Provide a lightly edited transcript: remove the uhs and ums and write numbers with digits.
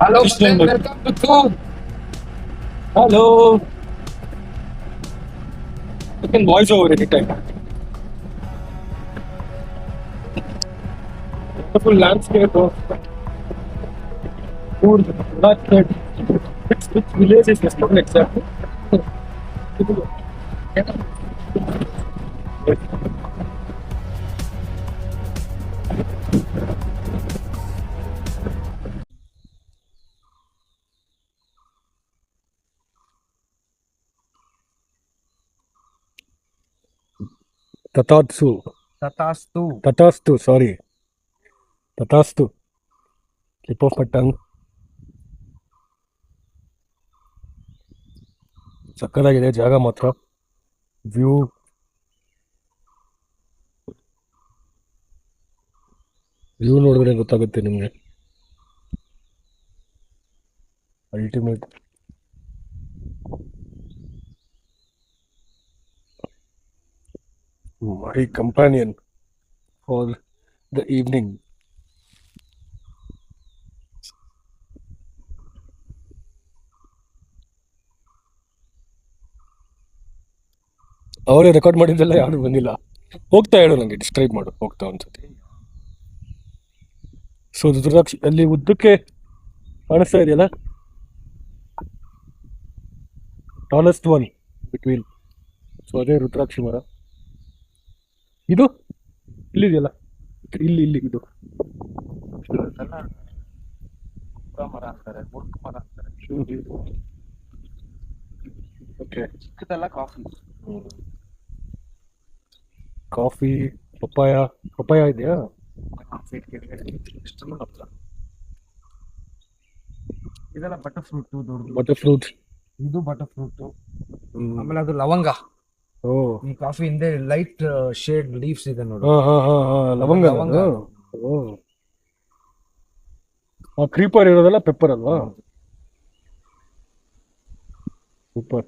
Hello, Krishnan, Patel, welcome to Coop. hello. You can voice over anytime. Beautiful landscape of food, market. Which village is this one exactly? Tatatsu. Tatastu. Tatastu, sorry. Tatastu. Tip of my tongue. ಸಕ್ಕದಾಗಿದೆ ಜಾಗ ಮಾತ್ರ view ನೋಡಿದ್ರೆ ಗೊತ್ತಾಗುತ್ತೆ ನಿಮಗೆ ultimate my companion for the evening ಅವರೇ record ಮಾಡಿದ್ದೆಲ್ಲ ಯಾರು ಬಂದಿಲ್ಲ ಹೋಗ್ತಾ ಹೇಳು ನನಗೆ ಡಿಸ್ಕ್ರೈಬ್ ಮಾಡು ಹೋಗ್ತಾ ಒಂದ್ಸತಿ ಸೊ ರುದ್ರಾಕ್ಷಿ ಅಲ್ಲಿ ಉದ್ದಕ್ಕೆ ಕಾಣಿಸ್ತಾ ಇದೆಯಲ್ಲ ಟಾಲೆಸ್ಟ್ ಒನ್ ಬಿಟ್ವೀನ್ ಸೊ ಅದೇ ರುದ್ರಾಕ್ಷಿ ಮರ ಇದು ಇಲ್ಲಿದೆಯಲ್ಲ ಇಲ್ಲಿ ಇದು ಮರ ಅಂತಾರೆ, ಮುರ್ಕ್ ಮರ ಅಂತಾರೆ. ಓಕೆ ಚಿಕ್ಕದೆಲ್ಲ ಕಾಫಿ. ಕಾಫಿ ಪಪ್ಪಾಯ ಇದೆಯಾ ಇದೆಲ್ಲ ಬಟರ್ ಫ್ರೂಟ್ ದೊಡ್ಡದು. ಬಟರ್ ಫ್ರೂಟ್ ಇದು ಬಟರ್ ಫ್ರೂಟ್. ಆಮೇಲೆ ಅದು ಲವಂಗ. ಓ ಈ ಕಾಫಿ ಹಿಂದೆ ಲೈಟ್ ಶೇಡ್ ಲೀವ್ಸ್ ಇದೆ ನೋಡಿ. ಹಾ ಲವಂಗ ಲವಂಗ. ಓ ಆ ಕ್ರೀಪರ್ ಇರೋದೆಲ್ಲ ಪೆಪ್ಪರ್ ಅಲ್ವಾ ಸೂಪರ್